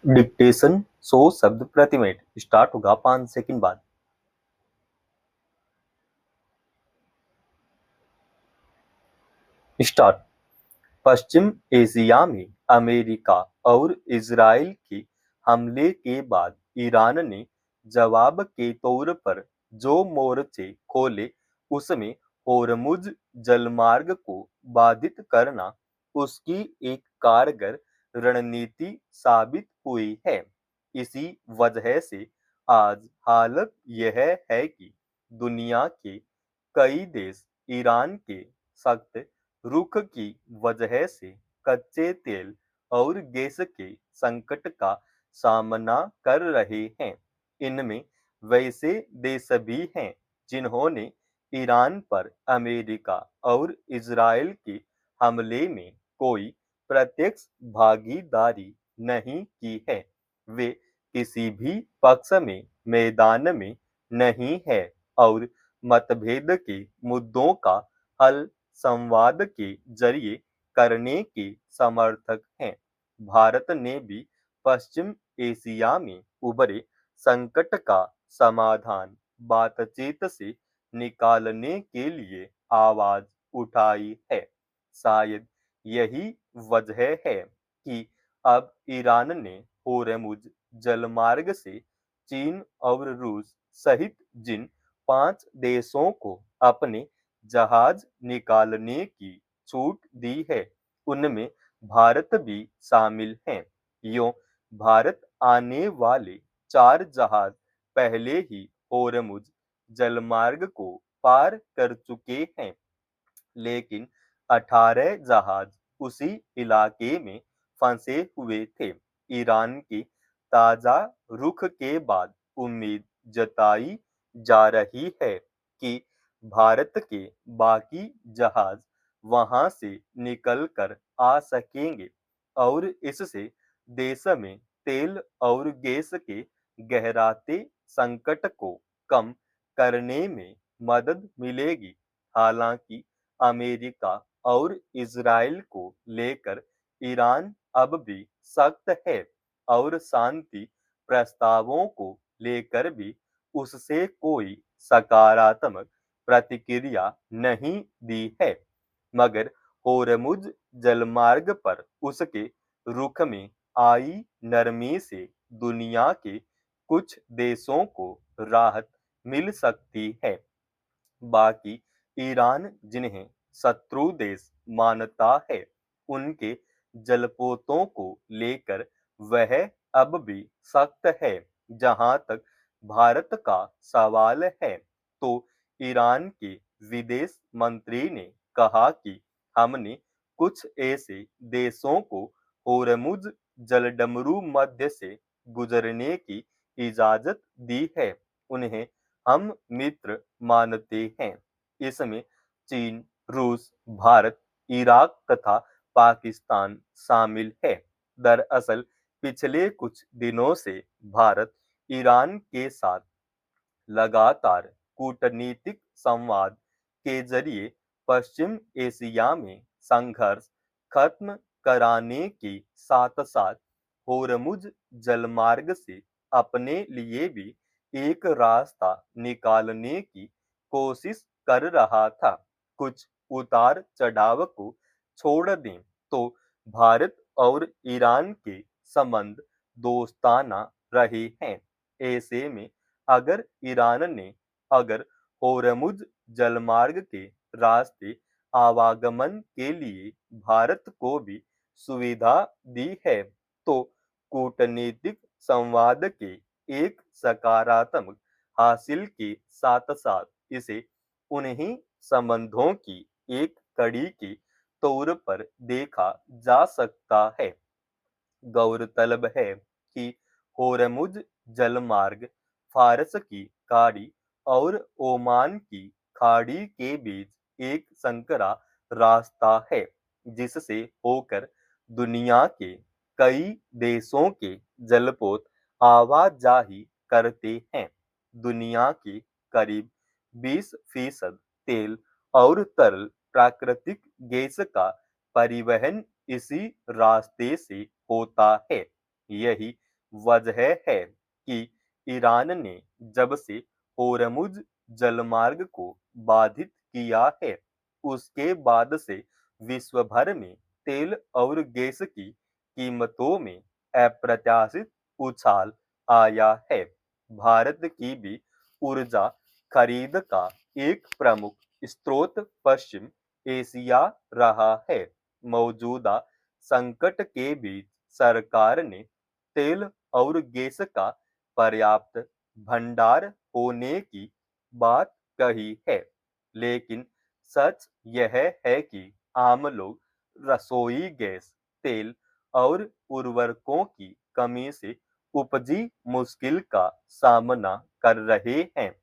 Dictation 100 शब्द प्रति minute start होगा 5 सेकंड बाद। स्टार्ट। पश्चिम एशिया में अमेरिका और इजराइल के हमले के बाद ईरान ने जवाब के तौर पर जो मोर्चे खोले उसमें होर्मुज जलमार्ग को बाधित करना उसकी एक कारगर रणनीति साबित हुई है। इसी वजह से आज हालत यह है कि दुनिया के कई देश ईरान के सख्त रुख की वजह से कच्चे तेल और गैस के संकट का सामना कर रहे हैं। इनमें वैसे देश भी हैं जिन्होंने ईरान पर अमेरिका और इजराइल के हमले में कोई प्रत्यक्ष भागीदारी नहीं की है। वे किसी भी पक्ष में मैदान में नहीं है और मतभेद के मुद्दों का हल संवाद के जरिए करने के समर्थक हैं। भारत ने भी पश्चिम एशिया में उभरे संकट का समाधान बातचीत से निकालने के लिए आवाज उठाई है। शायद यही वजह है कि अब ईरान ने होर्मुज जलमार्ग से चीन और रूस सहित जिन 5 देशों को अपने जहाज निकालने की छूट दी है उनमें भारत भी शामिल हैं। यूं भारत आने वाले 4 जहाज पहले ही होर्मुज जलमार्ग को पार कर चुके हैं, लेकिन 18 जहाज उसी इलाके में फंसे हुए थे। ईरान के ताजा रुख के बाद उम्मीद जताई जा रही है कि भारत के बाकी जहाज वहां से निकलकर आ सकेंगे और इससे देश में तेल और गैस के गहराते संकट को कम करने में मदद मिलेगी। हालांकि अमेरिका और इजराइल को लेकर ईरान अब भी सख्त है और शांति प्रस्तावों को लेकर भी उससे कोई सकारात्मक प्रतिक्रिया नहीं दी है। मगर होर्मुज जलमार्ग पर उसके रुख में आई नरमी से दुनिया के कुछ देशों को राहत मिल सकती है। बाकी ईरान जिन्हें शत्रु देश मानता है उनके जलपोतों को लेकर वह अब भी सख्त है। जहां तक भारत का सवाल है तो ईरान के विदेश मंत्री ने कहा कि हमने कुछ ऐसे देशों को होर्मुज जलडमरू मध्य से गुजरने की इजाजत दी है। उन्हें हम मित्र मानते हैं। इसमें चीन, रूस, भारत, इराक तथा पाकिस्तान शामिल है। दरअसल पिछले कुछ दिनों से भारत ईरान के साथ लगातार कूटनीतिक संवाद के जरिए पश्चिम एशिया में संघर्ष खत्म कराने के साथ साथ होर्मुज जलमार्ग से अपने लिए भी एक रास्ता निकालने की कोशिश कर रहा था। कुछ उतार चढ़ाव को छोड़ दें तो भारत और ईरान के संबंध दोस्ताना रहे हैं। ऐसे में अगर ईरान ने अगर होर्मुज जलमार्ग के रास्ते आवागमन के लिए भारत को भी सुविधा दी है तो कूटनीतिक संवाद के एक सकारात्मक हासिल के साथ साथ इसे उन्हीं संबंधों की एक कड़ी के तौर पर देखा जा सकता है। गौरतलब है कि होर्मुज जलमार्ग फारस की खाड़ी और ओमान की खाड़ी के बीच एक संकरा रास्ता है जिससे होकर दुनिया के कई देशों के जलपोत आवाजाही करते हैं। दुनिया के करीब 20% तेल और तरल प्राकृतिक गैस का परिवहन इसी रास्ते से होता है। यही वजह है कि ईरान ने जब से होर्मुज जलमार्ग को बाधित किया है, उसके बाद से विश्व भर में तेल और गैस की कीमतों में अप्रत्याशित उछाल आया है। भारत की भी ऊर्जा खरीद का एक प्रमुख स्रोत पश्चिम एशिया रहा है। मौजूदा संकट के बीच सरकार ने तेल और गैस का पर्याप्त भंडार होने की बात कही है, लेकिन सच यह है कि आम लोग रसोई गैस, तेल और उर्वरकों की कमी से उपजी मुश्किल का सामना कर रहे हैं।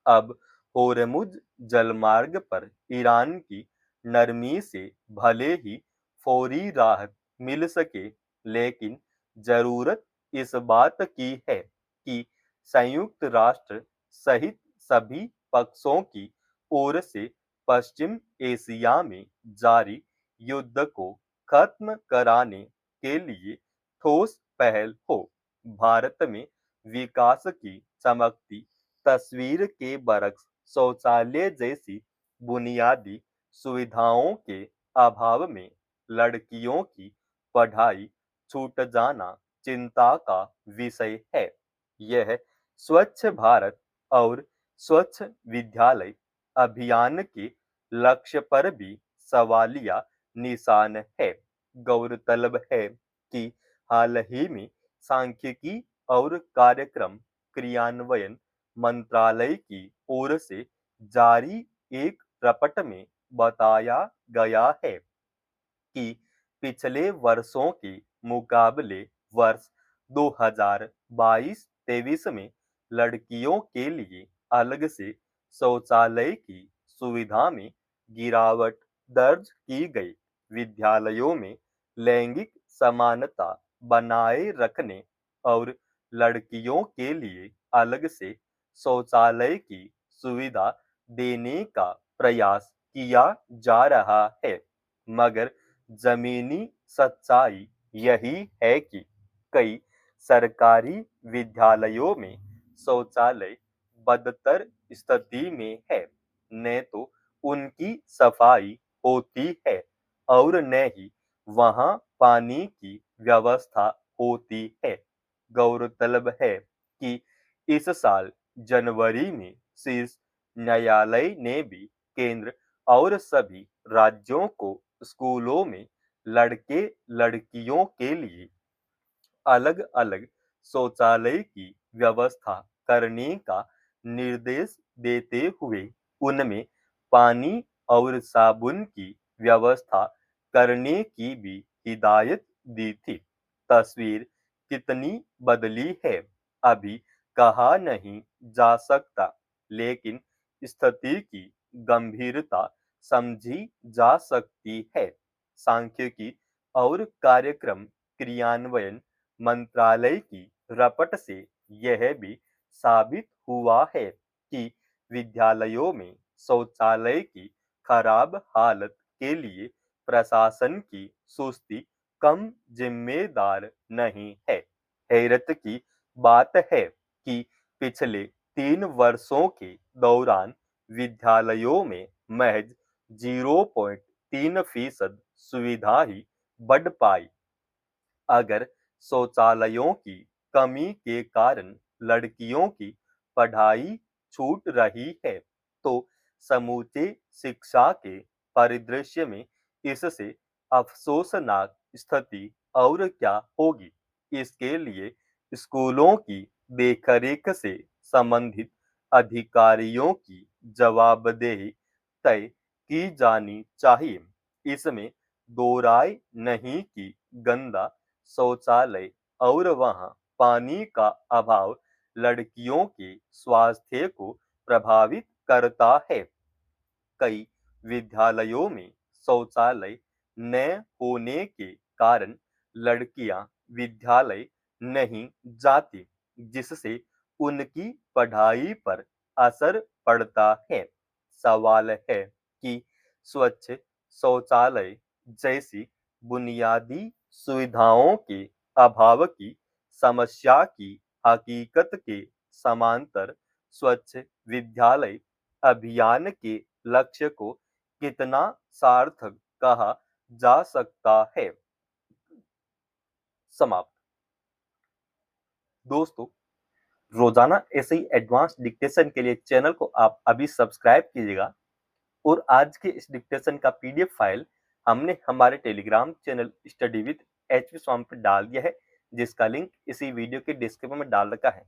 अब होर्मुज जलमार्ग पर ईरान की नरमी से भले ही फौरी राहत मिल सके, लेकिन जरूरत इस बात की है कि संयुक्त राष्ट्र सहित सभी पक्षों की ओर से पश्चिम एशिया में जारी युद्ध को खत्म कराने के लिए ठोस पहल हो। भारत में विकास की चमकती तस्वीर के बरक्स शौचालय जैसी बुनियादी सुविधाओं के अभाव में लड़कियों की पढ़ाई छूट जाना चिंता का विषय है। यह स्वच्छ भारत और स्वच्छ विद्यालय अभियान के लक्ष्य पर भी सवालिया निशान है। गौरतलब है कि हाल ही में सांख्यिकी और कार्यक्रम क्रियान्वयन मंत्रालय की ओर से जारी एक रपट में बताया गया है कि पिछले वर्षों के मुकाबले वर्ष 2022-23 में लड़कियों के लिए अलग से शौचालय की सुविधा में गिरावट दर्ज की गई। विद्यालयों में लैंगिक समानता बनाए रखने और लड़कियों के लिए अलग से शौचालय की सुविधा देने का प्रयास किया जा रहा है, मगर जमीनी सच्चाई यही है कि कई सरकारी विद्यालयों में शौचालय बदतर स्थिति में है। न तो उनकी सफाई होती है और न ही वहां पानी की व्यवस्था होती है। गौरतलब है कि इस साल जनवरी में शीर्ष न्यायालय ने भी केंद्र और सभी राज्यों को स्कूलों में लड़के लड़कियों के लिए अलग अलग शौचालय की व्यवस्था करने का निर्देश देते हुए उनमें पानी और साबुन की व्यवस्था करने की भी हिदायत दी थी। तस्वीर कितनी बदली है अभी कहा नहीं जा सकता, लेकिन स्थिति की गंभीरता समझी जा सकती है। सांख्यिकी और कार्यक्रम क्रियान्वयन मंत्रालय की रपट से यह भी साबित हुआ है कि विद्यालयों में शौचालय की खराब हालत के लिए प्रशासन की सुस्ती कम जिम्मेदार नहीं है। हैरत की बात है कि पिछले 3 वर्षों के दौरान विद्यालयों में महज 0.3% सुविधा ही बढ़ पाई। अगर शौचालयों की कमी के कारण लड़कियों की पढ़ाई छूट रही है, तो समूचे शिक्षा के परिदृश्य में इससे अफसोसनाक स्थिति और क्या होगी। इसके लिए स्कूलों की देखरेख से संबंधित अधिकारियों की जवाबदेही तय की जानी चाहिए। इसमें दो राय नहीं कि गंदा शौचालय और वहां पानी का अभाव लड़कियों के स्वास्थ्य को प्रभावित करता है। कई विद्यालयों में शौचालय न होने के कारण लड़कियां विद्यालय नहीं जाती, जिससे उनकी पढ़ाई पर असर पड़ता है। सवाल है कि स्वच्छ शौचालय जैसी बुनियादी सुविधाओं के अभाव की समस्या की हकीकत के समांतर स्वच्छ विद्यालय अभियान के लक्ष्य को कितना सार्थक कहा जा सकता है। समाप्त। दोस्तों, रोजाना ऐसे ही एडवांस डिक्टेशन के लिए चैनल को आप अभी सब्सक्राइब कीजिएगा और आज के इस डिक्टेशन का पीडीएफ फाइल हमने हमारे Telegram channel study with HV Swami पर डाल दिया है, जिसका लिंक इसी वीडियो के डिस्क्रिप्शन में डाल रखा है।